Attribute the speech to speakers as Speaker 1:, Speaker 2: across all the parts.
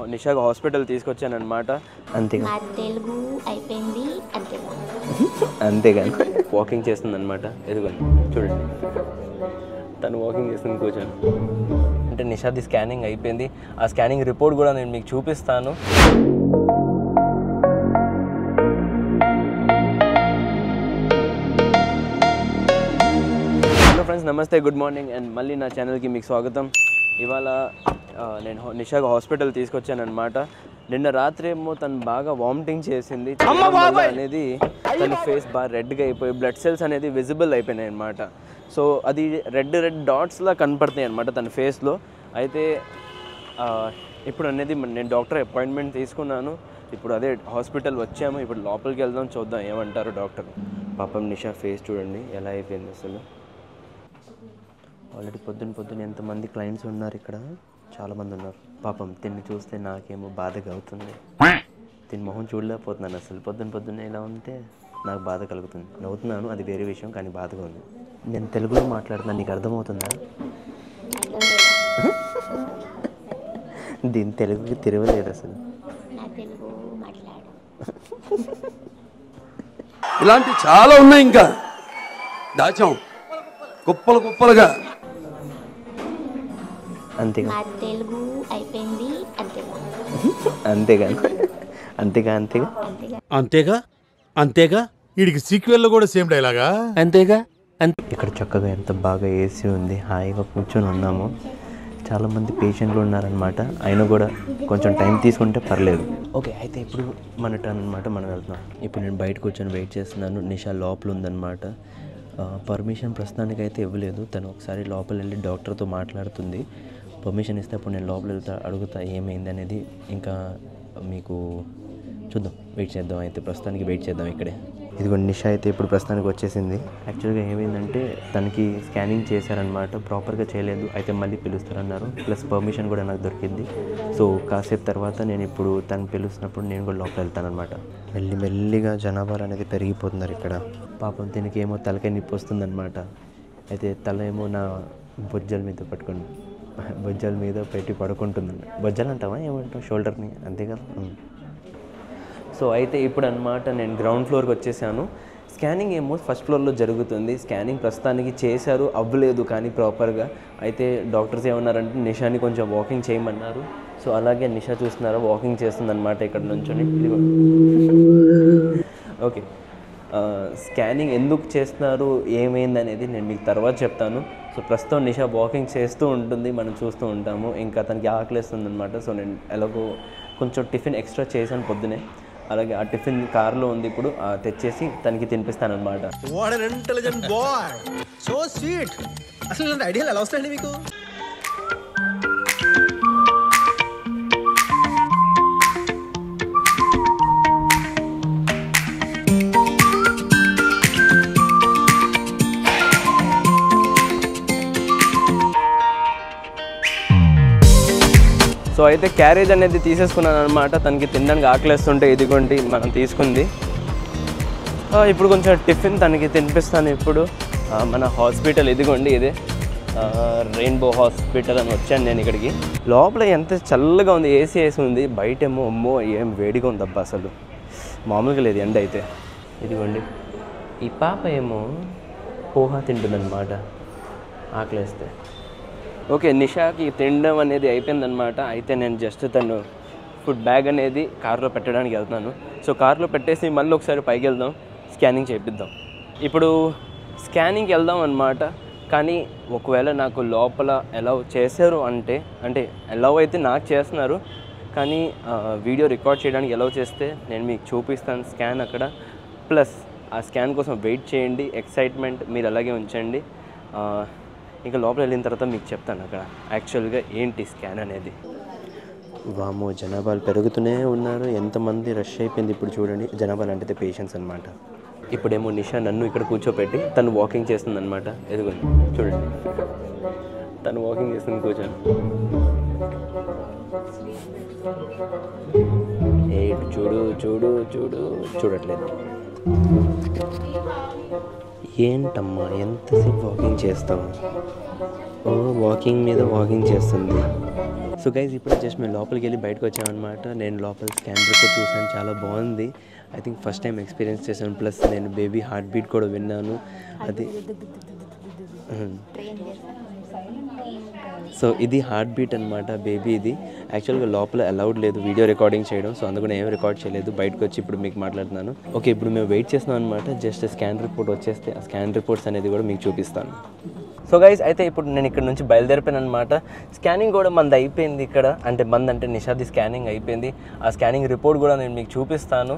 Speaker 1: నిషాకు hospital తీసుకొచ్చానన్నమాట. అంతేగా
Speaker 2: తెలుగు అయిపోయింది
Speaker 1: అంతేగా వాకింగ్ చేస్తుందన్నమాట. ఎదుగుంది చూడండి, తను వాకింగ్ చేస్తుంది కూర్చొని. అంటే నిషాది స్కానింగ్ అయిపోయింది. ఆ స్కానింగ్ రిపోర్ట్ కూడా నేను మీకు చూపిస్తాను. హలో ఫ్రెండ్స్, నమస్తే, గుడ్ మార్నింగ్ అండ్ మళ్ళీ నా ఛానల్కి మీకు స్వాగతం. ఇవాళ నేను నిషాకు హాస్పిటల్ తీసుకొచ్చానమాట. నిన్న రాత్రి ఏమో తను బాగా వామిటింగ్ చేసింది అనేది, తన ఫేస్ బాగా రెడ్గా అయిపోయి బ్లడ్ సెల్స్ అనేది విజిబుల్ అయిపోయినాయి అనమాట. సో అది రెడ్ డాట్స్లా కనపడుతున్నాయి అనమాట తన ఫేస్లో. అయితే ఇప్పుడు అనేది నేను డాక్టర్ అపాయింట్మెంట్ తీసుకున్నాను. ఇప్పుడు అదే హాస్పిటల్ వచ్చాము. ఇప్పుడు లోపలికి వెళ్దాం, చూద్దాం ఏమంటారు డాక్టర్. పాపం నిషా ఫేస్ చూడండి ఎలా అయిపోయింది అసలు. ఆల్రెడీ పొద్దున్న ఎంతమంది క్లయింట్స్ ఉన్నారు ఇక్కడ, చాలామంది ఉన్నారు. పాపం తిన్ని చూస్తే నాకేమో బాధగా అవుతుంది. తిని మొహం చూడలేకపోతున్నాను అసలు. పొద్దున్నే ఇలా ఉంటే నాకు బాధ కలుగుతుంది. నవ్వుతున్నాను, అది వేరే విషయం, కానీ బాధగా ఉంది. నేను తెలుగులో మాట్లాడుతున్నాను, నీకు అర్థమవుతుందా? దీని తెలుగుకి తిరగలేదు అసలు.
Speaker 3: ఇలాంటి చాలా ఉన్నాయి, ఇంకా దాచాం కుప్పలుగా.
Speaker 1: అంతేగా
Speaker 2: తెలుగు అయిపోయింది
Speaker 4: అంతేగా వీడికి సీక్వెల్లో కూడా సేమ్ డైలాగా.
Speaker 1: అంతేగా. ఇక్కడ చక్కగా ఎంత బాగా ఏసీ ఉంది, హాయిగా కూర్చొని ఉన్నాము. చాలామంది పేషెంట్లు ఉన్నారనమాట. అయినా కూడా కొంచెం టైం తీసుకుంటే పర్లేదు. ఓకే, అయితే ఇప్పుడు మన టర్న్ అనమాట, మనం వెళ్తున్నాం. ఇప్పుడు నేను బయట కూర్చొని వెయిట్ చేస్తున్నాను. నిషా లోపల ఉందన్నమాట. పర్మిషన్ ప్రస్తుతానికి అయితే ఇవ్వలేదు. తను ఒకసారి లోపల వెళ్ళి డాక్టర్తో మాట్లాడుతుంది. పర్మిషన్ ఇస్తే అప్పుడు నేను లోపల వెళ్తా, అడుగుతా ఏమైంది అనేది. ఇంకా మీకు చూద్దాం, వెయిట్ చేద్దాం. అయితే ప్రస్తుతానికి వెయిట్ చేద్దాం ఇక్కడే. ఇదిగో నిషా అయితే ఇప్పుడు ప్రస్తుతానికి వచ్చేసింది. యాక్చువల్గా ఏమైందంటే తనకి స్కానింగ్ చేశారనమాట, ప్రాపర్గా చేయలేదు. అయితే మళ్ళీ పిలుస్తారన్నారు. ప్లస్ పర్మిషన్ కూడా నాకు దొరికింది. సో కాసేపు తర్వాత నేను ఇప్పుడు తను పిలుస్తున్నప్పుడు నేను కూడా లోపల వెళ్తానమాట. మెల్లిగా జనాభా అనేది పెరిగిపోతున్నారు ఇక్కడ. పాపం దీనికి ఏమో తలకాయ నొప్పి వస్తుందన్నమాట. అయితే తల ఏమో నా భుజాల మీద పెట్టి పడుకుంటుందండి. భుజాలు అంటావా, ఏమంటావు, షోల్డర్ని, అంతే కదా. సో అయితే ఇప్పుడు అనమాట నేను గ్రౌండ్ ఫ్లోర్కి వచ్చేసాను. స్కానింగ్ ఏమో ఫస్ట్ ఫ్లోర్లో జరుగుతుంది. స్కానింగ్ ప్రస్తుతానికి చేశారు, అవ్వలేదు కానీ ప్రాపర్గా. అయితే డాక్టర్స్ ఏమన్నారంటే నిషాని కొంచెం వాకింగ్ చేయమన్నారు. సో అలాగే నిషా చూస్తున్నారా, వాకింగ్ చేస్తుందన్నమాట ఇక్కడ నుంచొని. ఓకే, స్కానింగ్ ఎందుకు చేస్తున్నారు, ఏమైంది అనేది నేను మీకు తర్వాత చెప్తాను. సో ప్రస్తుతం నిషా వాకింగ్ చేస్తూ ఉంటుంది, మనం చూస్తూ ఉంటాము. ఇంకా తనకి ఆకలిస్తుంది అనమాట. సో నేను ఎలాగో కొంచెం టిఫిన్ ఎక్స్ట్రా చేశాను పొద్దునే. అలాగే ఆ టిఫిన్ కార్లో ఉంది, ఇప్పుడు తెచ్చేసి తనకి తినిపిస్తానమాట.
Speaker 5: అసలు ఐడియాలు ఎలా వస్తాయండి మీకు?
Speaker 1: సో అయితే క్యారేజ్ అనేది తీసేసుకున్నాను అనమాట. తనకి తినడానికి ఆకలిస్తుంటే ఇదిగోండి మనం తీసుకుంది. ఇప్పుడు కొంచెం టిఫిన్ తనకి తినిపిస్తాను. ఇప్పుడు మన హాస్పిటల్ ఇదిగోండి, ఇదే రెయిన్బో హాస్పిటల్ అని వచ్చాను నేను ఇక్కడికి. లోపల ఎంత చల్లగా ఉంది, ఏసీ ఉంది. బయటేమో అమ్మో ఏం వేడిగా ఉంది అబ్బా, అసలు మామూలుగా లేదు ఎండ అయితే. ఇదిగోండి ఈ పాప ఏమో పోహా తింటుందన్నమాట ఆకలిస్తే. ఓకే, నిషాకి తినడం అనేది అయిపోయిందనమాట. అయితే నేను జస్ట్ తను ఫుడ్ బ్యాగ్ అనేది కార్లో పెట్టడానికి వెళ్తున్నాను. సో కార్లో పెట్టేసి మళ్ళీ ఒకసారి పైకి వెళ్దాం, స్కానింగ్ చేపిద్దాం. ఇప్పుడు స్కానింగ్కి వెళ్దాం అనమాట. కానీ ఒకవేళ నాకు లోపల అలౌ చేశారు అంటే అలౌ అయితే నాకు చేస్తున్నారు, కానీ వీడియో రికార్డ్ చేయడానికి అలౌ చేస్తే నేను మీకు చూపిస్తాను స్కాన్ అక్కడ. ప్లస్ ఆ స్కాన్ కోసం వెయిట్ చేయండి, ఎక్సైట్మెంట్ మీరు అలాగే ఉంచండి. ఇంకా లోపల వెళ్ళిన తర్వాత మీకు చెప్తాను అక్కడ యాక్చువల్గా ఏంటి స్కాన్ అనేది. వామో, జనాభాలు పెరుగుతూనే ఉన్నారు. ఎంతమంది రష్ అయిపోయింది ఇప్పుడు చూడండి. జనాభాలు అంటే పేషెంట్స్ అనమాట. ఇప్పుడేమో నిషా నన్ను ఇక్కడ కూర్చోపెట్టి తను వాకింగ్ చేస్తుంది అనమాట. ఎదుగుంది చూడండి, తను వాకింగ్ చేస్తుంది కూర్చొని. చూడు చూడట్లేదు. ఏంటమ్మా ఎంతసేపు వాకింగ్ చేస్తావు? ఓ వాకింగ్ మీద వాకింగ్ చేస్తుంది. సో గైజ్ ఇప్పుడు జస్ట్ మేము లోపలికి వెళ్ళి బయటకు వచ్చామన్నమాట. నేను లోపల స్కాన్ రిపోర్ట్ చూసాను, చాలా బాగుంది. I think first time experience చేశాను. ప్లస్ నేను బేబీ హార్ట్ బీట్ కూడా విన్నాను. అది సో ఇది హార్ట్ బీట్ అనమాట బేబీ. ఇది యాక్చువల్గా లోపల అలౌడ్ లేదు వీడియో రికార్డింగ్ చేయడం, సో అందుకు నేను ఏం రికార్డ్ చేయలేదు. బయటకు వచ్చి ఇప్పుడు మీకు మాట్లాడుతున్నాను. ఓకే, ఇప్పుడు మేము వెయిట్ చేస్తున్నాం అనమాట. జస్ట్ స్కాన్ రిపోర్ట్ వచ్చేస్తే ఆ స్కాన్ రిపోర్ట్స్ అనేది కూడా మీకు చూపిస్తాను. సో గైజ్ అయితే ఇప్పుడు నేను ఇక్కడ నుంచి బయలుదేరిపోయాను అనమాట. స్కానింగ్ కూడా మంది అయిపోయింది ఇక్కడ, అంటే మంది అంటే నిషాది స్కానింగ్ అయిపోయింది. ఆ స్కానింగ్ రిపోర్ట్ కూడా నేను మీకు చూపిస్తాను.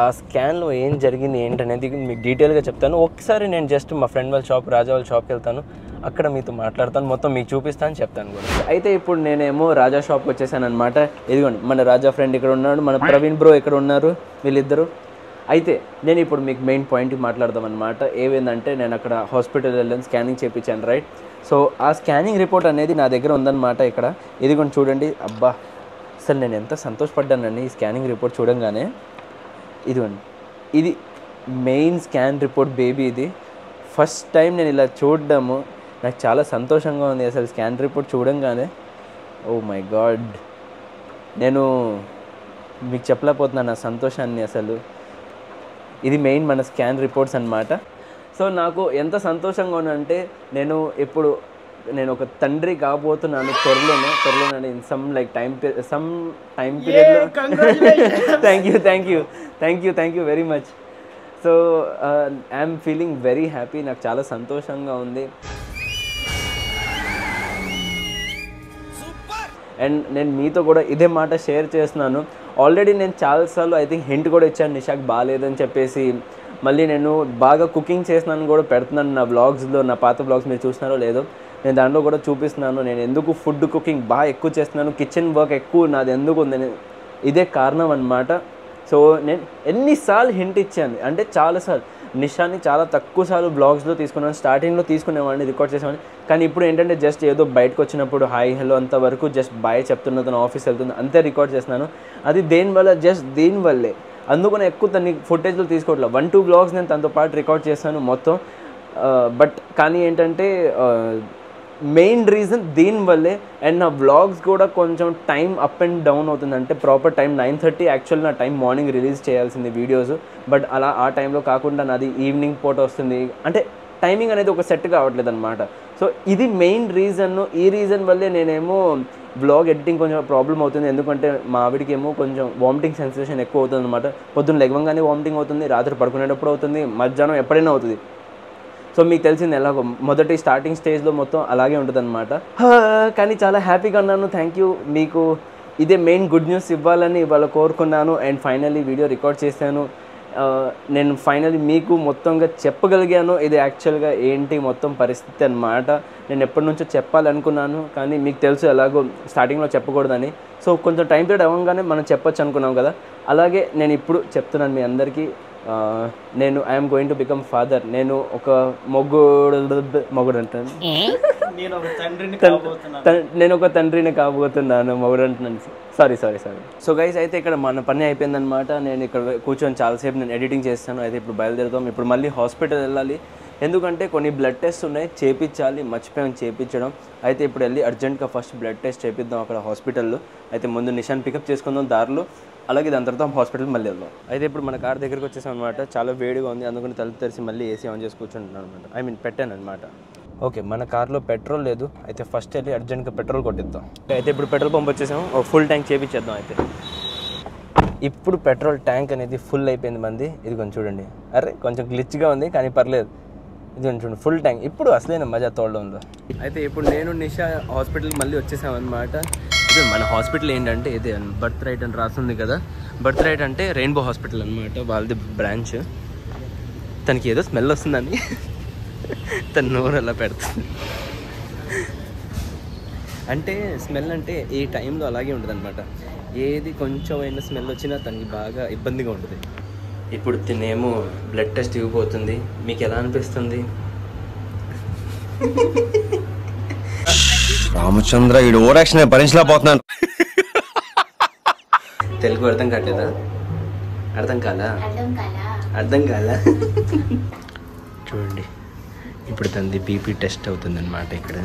Speaker 1: ఆ స్కాన్లో ఏం జరిగింది ఏంటనేది మీకు డీటెయిల్గా చెప్తాను. ఒకసారి నేను జస్ట్ మా ఫ్రెండ్ వాళ్ళ షాప్, రాజా వాళ్ళ షాప్కి వెళ్తాను, అక్కడ మీతో మాట్లాడతాను, మొత్తం మీకు చూపిస్తాను, చెప్తాను కూడా. అయితే ఇప్పుడు నేనేమో రాజా షాప్కి వచ్చేసాను అనమాట. ఇదిగోండి మన రాజా ఫ్రెండ్ ఇక్కడ ఉన్నాడు, మన ప్రవీణ్ బ్రో ఇక్కడ ఉన్నారు, వీళ్ళిద్దరు. అయితే నేను ఇప్పుడు మీకు మెయిన్ పాయింట్కి మాట్లాడదాం అనమాట. ఏమైందంటే నేను అక్కడ హాస్పిటల్ వెళ్ళాను, స్కానింగ్ చేయించాను, రైట్. సో ఆ స్కానింగ్ రిపోర్ట్ అనేది నా దగ్గర ఉందన్నమాట ఇక్కడ. ఇదిగోండి చూడండి. అబ్బా అసలు నేను ఎంత సంతోషపడ్డానండి ఈ స్కానింగ్ రిపోర్ట్ చూడంగానే. ఇదిగోండి, ఇది మెయిన్ స్కాన్ రిపోర్ట్ బేబీ. ఇది ఫస్ట్ టైం నేను ఇలా చూడడము నాకు చాలా సంతోషంగా ఉంది అసలు స్కాన్ రిపోర్ట్ చూడంగానే. ఓ మై గాడ్, నేను మీకు చెప్పలేకపోతున్నాను నా సంతోషాన్ని అసలు. ఇది మెయిన్ మన స్కాన్ రిపోర్ట్స్ అన్నమాట. సో నాకు ఎంత సంతోషంగా ఉందంటే నేను ఒక తండ్రి కాబోతున్నాను త్వరలోనే ఇన్ సమ్ టైం పీరియడ్లో. Thank you very much. So I'm feeling very happy, నాకు చాలా సంతోషంగా ఉంది. అండ్ నేను మీతో కూడా ఇదే మాట షేర్ చేస్తున్నాను. ఆల్రెడీ నేను చాలాసార్లు ఐ థింక్ హింట్ కూడా ఇచ్చాను నిషాక్ బాగాలేదని చెప్పేసి. మళ్ళీ నేను బాగా కుకింగ్ చేస్తున్నాను కూడా పెడుతున్నాను నా వ్లాగ్స్లో. నా పాత వ్లాగ్స్ మీరు చూస్తున్నారో లేదో, నేను దాంట్లో కూడా చూపిస్తున్నాను నేను ఎందుకు ఫుడ్ కుకింగ్ బాగా ఎక్కువ చేస్తున్నాను, కిచెన్ వర్క్ ఎక్కువ నాది ఎందుకు ఉంది, ఇదే కారణం అన్నమాట. సో నేను ఎన్నిసార్లు హింట్ ఇచ్చాను అంటే చాలాసార్లు. నిషాని చాలా తక్కువ సార్లు బ్లాగ్స్లో తీసుకున్నాను, స్టార్టింగ్లో తీసుకునేవాడిని, రికార్డ్ చేసేవాడిని. కానీ ఇప్పుడు ఏంటంటే జస్ట్ ఏదో బయటకు వచ్చినప్పుడు హాయ్ హలో అంతవరకు జస్ట్ బాయ్ చెప్తున్నా, తను ఆఫీస్ వెళ్తుంది అంతే రికార్డ్ చేస్తున్నాను. అది దేనివల్ల, జస్ట్ దీనివల్లే. అందుకు నేను ఎక్కువ తన ఫుటేజ్లో తీసుకోవట్లేదు. 1-2 బ్లాగ్స్ నేను తనతో పాటు రికార్డ్ చేస్తాను మొత్తం. బట్ కానీ ఏంటంటే మెయిన్ రీజన్ దీనివల్లే. అండ్ నా వ్లాగ్స్ కూడా కొంచెం టైం అప్ అండ్ డౌన్ అవుతుంది. అంటే ప్రాపర్ టైం 9:30 యాక్చువల్ నా టైం మార్నింగ్ రిలీజ్ చేయాల్సింది వీడియోస్. బట్ అలా ఆ టైంలో కాకుండా నాది ఈవినింగ్ పూట వస్తుంది. అంటే టైమింగ్ అనేది ఒక సెట్ కావట్లేదు అనమాట. సో ఇది మెయిన్ రీజన్. ఈ రీజన్ వల్లే నేనేమో బ్లాగ్ ఎడిటింగ్ కొంచెం ప్రాబ్లం అవుతుంది. ఎందుకంటే మా ఆవిడకి ఏమో కొంచెం వామిటింగ్ సెన్సేషన్ ఎక్కువ అవుతుంది అనమాట. పొద్దున్న లెగవంగానే వామిటింగ్ అవుతుంది, రాత్రి పడుకునేటప్పుడు అవుతుంది, మధ్యాహ్నం ఎప్పుడైనా అవుతుంది. సో మీకు తెలిసింది ఎలాగో మొదటి స్టార్టింగ్ స్టేజ్లో మొత్తం అలాగే ఉంటుంది అనమాట. కానీ చాలా హ్యాపీగా ఉన్నాను. Thank you. మీకు ఇదే మెయిన్ గుడ్ న్యూస్ ఇవ్వాలని ఇవాళ కోరుకున్నాను. అండ్ ఫైనల్లీ వీడియో రికార్డ్ చేశాను. నేను ఫైనల్లీ మీకు మొత్తంగా చెప్పగలిగాను ఇది యాక్చువల్గా ఏంటి మొత్తం పరిస్థితి అన్నమాట. నేను ఎప్పటి నుంచో చెప్పాలనుకున్నాను, కానీ మీకు తెలుసు ఎలాగో స్టార్టింగ్లో చెప్పకూడదని. సో కొంచెం టైం పీరియడ్ అవ్వగానే మనం చెప్పొచ్చు అనుకున్నాం కదా, అలాగే నేను ఇప్పుడు చెప్తున్నాను మీ అందరికీ. నేను I'm going to become father. నేను ఒక మొగుడు అంటాను, నేను ఒక తండ్రిని కాబోతున్నాను, మొగుడు అంటున్నాను. సారీ. సో గైస్ అయితే ఇక్కడ మన పని అయిపోయిందనమాట. నేను ఇక్కడ కూర్చొని చాలాసేపు నేను ఎడిటింగ్ చేస్తాను. అయితే ఇప్పుడు బయలుదేరుతాం. ఇప్పుడు మళ్ళీ హాస్పిటల్ వెళ్ళాలి, ఎందుకంటే కొన్ని బ్లడ్ టెస్ట్ ఉన్నాయి, చేయించాలి, మర్చిపోయాను చేయించడం. అయితే ఇప్పుడు వెళ్ళి అర్జెంట్గా ఫస్ట్ బ్లడ్ టెస్ట్ చేపిద్దాం అక్కడ హాస్పిటల్లో. అయితే ముందు నిషాన్ పికప్ చేసుకుందాం దారిలో, అలాగే దాని తర్వాత హాస్పిటల్ మళ్ళీ వెళ్దాం. అయితే ఇప్పుడు మన కార్ దగ్గరికి వచ్చేసాం అనమాట. చాలా వేడిగా ఉంది, అందుకని తలుపు తెరిచి మళ్ళీ ఏసీ ఆన్ చేసి కూర్చుంటున్నాను అనమాట. ఐ మీన్ పెట్టాను అనమాట. ఓకే, మన కార్లో పెట్రోల్ లేదు. అయితే ఫస్ట్ వెళ్ళి అర్జెంట్గా పెట్రోల్ కొట్టిద్దాం. అయితే ఇప్పుడు పెట్రోల్ పంప్ వచ్చేసాం, ఒక ఫుల్ ట్యాంక్ చేపించేద్దాం. అయితే ఇప్పుడు పెట్రోల్ ట్యాంక్ అనేది ఫుల్ అయిపోయింది మంది. ఇది కొంచెం చూడండి, అరే కొంచెం గ్లిచ్గా ఉంది కానీ పర్లేదు. ఇది కొంచెం చూడండి ఫుల్ ట్యాంక్. ఇప్పుడు అసలైన మజా తోడడంలో. అయితే ఇప్పుడు నేను నిషా హాస్పిటల్కి మళ్ళీ వచ్చేసాం అనమాట. ఇది మన హాస్పిటల్ ఏంటంటే ఇదే బర్త్ రైట్ అని రాస్తుంది కదా. బర్త్ రైట్ అంటే రెయిన్బో హాస్పిటల్ అనమాట, వాళ్ళది బ్రాంచ్. తనకి ఏదో స్మెల్ వస్తుందని తన నోరు అలా పెడుతుంది. అంటే స్మెల్ అంటే ఈ టైంలో అలాగే ఉంటుంది అనమాట. ఏది కొంచెం అయినా స్మెల్ వచ్చినా తనకి బాగా ఇబ్బందిగా ఉంటుంది. ఇప్పుడు తినేమో బ్లడ్ టెస్ట్ ఇవ్వబోతుంది. మీకు ఎలా అనిపిస్తుంది?
Speaker 6: రామచంద్ర ఈ ఓవర్ యాక్షన్ భరించలేకపోతున్నాను.
Speaker 1: తెలుగు అర్థం కావట్లేదా? అర్థం కాలా? చూడండి ఇప్పుడు తనది బీపీ టెస్ట్ అవుతుందన్నమాట. ఇక్కడ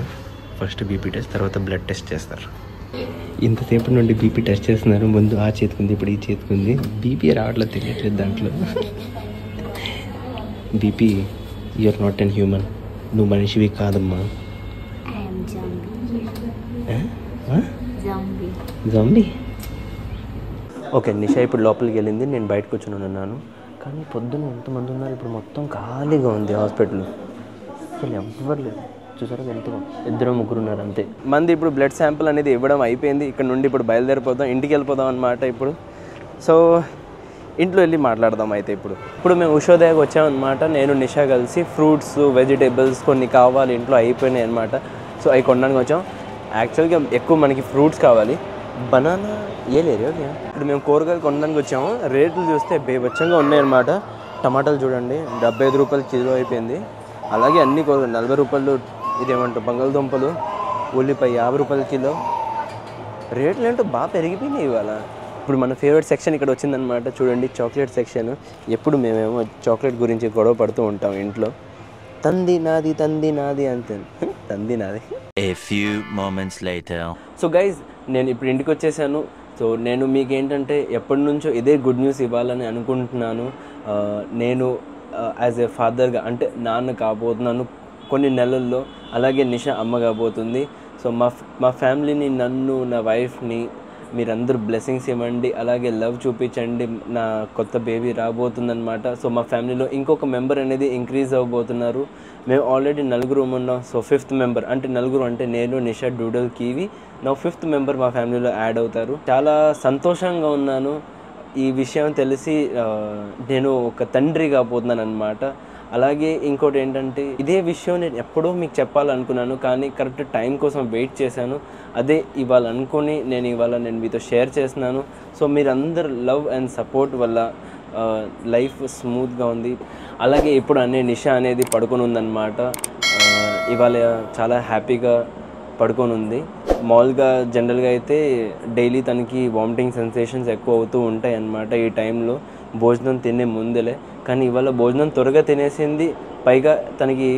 Speaker 1: ఫస్ట్ బీపీ టెస్ట్, తర్వాత బ్లడ్ టెస్ట్ చేస్తారు. ఇంతసేపు నుండి బీపీ టెస్ట్ చేస్తున్నారు. ముందు ఆ చేతికుంది, ఇప్పుడు ఈ చేతికుంది. బీపీ రావట్లేదు, తెలియట్లేదు దాంట్లో. BP you are not an human, నువ్వు మనిషివి కాదమ్మా. జాంబీ. ఓకే, నిషా ఇప్పుడు లోపలికి వెళ్ళింది, నేను బయట కూర్చొని ఉన్నాను. కానీ పొద్దున్న ఎంతమంది ఉన్నారు, ఇప్పుడు మొత్తం ఖాళీగా ఉంది హాస్పిటల్. అసలు ఎవ్వరు లేదు, చూసారా ఎంతో, 2-3 ఉన్నారు అంతే. మంది ఇప్పుడు బ్లడ్ శాంపుల్ అనేది ఇవ్వడం అయిపోయింది. ఇక్కడ నుండి ఇప్పుడు బయలుదేరిపోదాం, ఇంటికి వెళ్ళిపోదాం అనమాట ఇప్పుడు. సో ఇంట్లో వెళ్ళి మాట్లాడదాం. అయితే ఇప్పుడు మేము ఉషోదయకు వచ్చామన్నమాట. నేను నిషా కలిసి ఫ్రూట్స్, వెజిటేబుల్స్ కొన్ని కావాలి, ఇంట్లో అయిపోయినాయి అనమాట. సో అవి కొనడానికి వచ్చాం. యాక్చువల్గా ఎక్కువ మనకి ఫ్రూట్స్ కావాలి, బనానా ఏ లేదు. ఇప్పుడు మేము కూరగాయలు కొనడానికి వచ్చాము. రేట్లు చూస్తే బేబచ్చంగా ఉన్నాయన్నమాట. టమాటాలు చూడండి 75 రూపాయలు కిలో అయిపోయింది. అలాగే అన్ని కూరగాయలు 40 రూపాయలు. ఇదేమంటారు బంగాళదుంపలు, ఉల్లిపాయ 50 రూపాయల కిలో. రేట్లు ఏంటో బాగా పెరిగిపోయినాయి ఇవాళ. ఇప్పుడు మన ఫేవరెట్ సెక్షన్ ఇక్కడ వచ్చిందనమాట. చూడండి చాక్లెట్ సెక్షన్. ఎప్పుడు మేమేమో చాక్లెట్ గురించి గొడవ పడుతూ ఉంటాం ఇంట్లో. తంది నాది అంతే, తంది నాది.
Speaker 7: A few moments later.
Speaker 1: So guys, నేను ఇప్పుడు ఇంటికి వచ్చేసాను. సో నేను మీకు ఏంటంటే ఎప్పటి నుంచో ఇదే గుడ్ న్యూస్ ఇవ్వాలని అనుకుంటున్నాను. నేను యాజ్ ఏ ఫాదర్గా, అంటే నాన్న కాబోతున్నాను కొన్ని నెలల్లో. అలాగే నిషా అమ్మ కాబోతుంది. సో మా ఫ్యామిలీని, నన్ను, నా వైఫ్ని మీరందరూ బ్లెస్సింగ్స్ ఇవ్వండి, అలాగే లవ్ చూపించండి. నా కొత్త బేబీ రాబోతుందన్నమాట. సో మా ఫ్యామిలీలో ఇంకొక మెంబర్ అనేది ఇంక్రీజ్ అవ్వబోతున్నారు. మేము ఆల్రెడీ 4 ఉన్నాం. సో 5th మెంబర్, అంటే 4 అంటే నేను, నిషా, డూడల్, కీవి. నా 5th మెంబర్ మా ఫ్యామిలీలో యాడ్ అవుతారు. చాలా సంతోషంగా ఉన్నాను. ఈ విషయం తెలిసి నేను ఒక తండ్రి కాబోతున్నాను అనమాట. అలాగే ఇంకోటి ఏంటంటే, ఇదే విషయం నేను ఎప్పుడో మీకు చెప్పాలనుకున్నాను, కానీ కరెక్ట్ టైం కోసం వెయిట్ చేశాను. అదే ఇవాళ అనుకొని నేను మీతో షేర్ చేస్తున్నాను. సో మీరందరు లవ్ అండ్ సపోర్ట్ వల్ల లైఫ్ స్మూత్గా ఉంది. అలాగే ఇప్పుడు నిషా అనేది పడుకొని ఉందన్నమాట. ఇవాళ చాలా హ్యాపీగా పడుకొని ఉంది. మామూలుగా జనరల్గా అయితే డైలీ తనకి వామిటింగ్ సెన్సేషన్స్ ఎక్కువ అవుతూ ఉంటాయి అన్నమాట ఈ టైంలో, భోజనం తినే ముందులే. కానీ ఇవాళ భోజనం త్వరగా తినేసింది, పైగా తనకి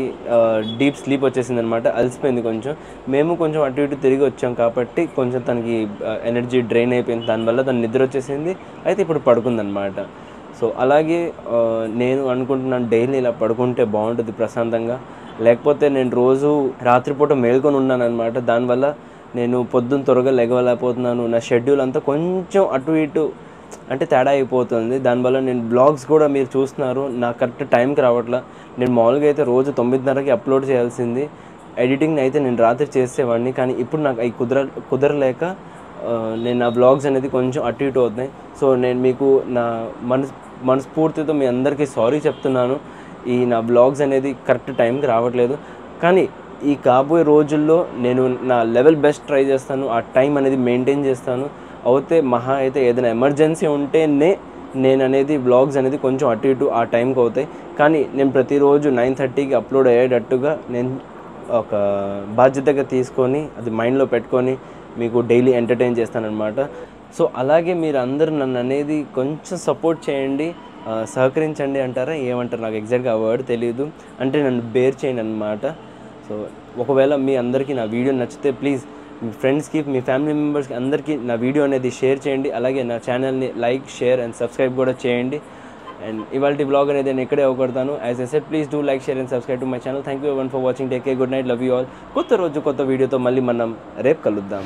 Speaker 1: డీప్ స్లీప్ వచ్చేసింది అనమాట. అలసిపోయింది కొంచెం. మేము కొంచెం అటు ఇటు తిరిగి వచ్చాం కాబట్టి కొంచెం తనకి ఎనర్జీ డ్రైన్ అయిపోయింది. దానివల్ల తను నిద్ర వచ్చేసింది. అయితే ఇప్పుడు పడుకుందనమాట. సో అలాగే నేను అనుకుంటున్నాను డైలీ ఇలా పడుకుంటే బాగుంటుంది ప్రశాంతంగా. లేకపోతే నేను రోజు రాత్రిపూట మేల్కొని ఉన్నాను అనమాట. దానివల్ల నేను పొద్దున్న త్వరగా లెగవలేకపోతున్నాను. నా షెడ్యూల్ అంతా కొంచెం అటు ఇటు అంటే తేడా అయిపోతుంది. దానివల్ల నేను బ్లాగ్స్ కూడా మీరు చూస్తున్నారు, నాకు కరెక్ట్ టైంకి రావట్లా. నేను మామూలుగా అయితే రోజు 9:30కి అప్లోడ్ చేయాల్సింది. ఎడిటింగ్ అయితే నేను రాత్రి చేసేవాడిని, కానీ ఇప్పుడు నాకు అవి కుదరలేక నేను నా బ్లాగ్స్ అనేది కొంచెం అటు ఇటు అవుతున్నాయి. సో నేను మీకు నా మనస్ఫూర్తితో మీ అందరికీ సారీ చెప్తున్నాను. ఈ నా బ్లాగ్స్ అనేది కరెక్ట్ టైంకి రావట్లేదు. కానీ ఈ కాబోయే రోజుల్లో నేను నా లెవెల్ బెస్ట్ ట్రై చేస్తాను. ఆ టైం అనేది మెయింటైన్ చేస్తాను. అయితే మహా అయితే ఏదైనా ఎమర్జెన్సీ ఉంటేనే నేను అనేది బ్లాగ్స్ అనేది కొంచెం అటు ఇటు ఆ టైంకి అవుతాయి. కానీ నేను ప్రతిరోజు 9:30కి అప్లోడ్ అయ్యేటట్టుగా నేను ఒక బాధ్యతగా తీసుకొని అది మైండ్లో పెట్టుకొని మీకు డైలీ ఎంటర్టైన్ చేస్తానన్నమాట. సో అలాగే మీరు అందరూ నన్ను అనేది కొంచెం సపోర్ట్ చేయండి, సహకరించండి అంటారా, ఏమంటారు నాకు ఎగ్జాక్ట్గా ఆ వర్డ్ తెలియదు. అంటే నన్ను బేర్ చేయండి అన్నమాట. సో ఒకవేళ మీ అందరికీ నా వీడియో నచ్చితే ప్లీజ్ మీ ఫ్రెండ్స్కి, మీ ఫ్యామిలీ మెంబర్స్కి అందరికీ నా వీడియో అనేది షేర్ చేయండి. అలాగే నా ఛానల్ని లైక్, షేర్ అండ్ సబ్స్క్రైబ్ కూడా చేయండి. అండ్ ఇవాళ బ్లాగ్ అనేది నేను ఇక్కడే అవగొడతాను. As I said, please do like, share and subscribe to my channel. Thank you everyone for watching. Take care, good night, love you all. కొత్త రోజు కొత్త వీడియోతో మళ్ళీ మనం రేపు కలుద్దాం.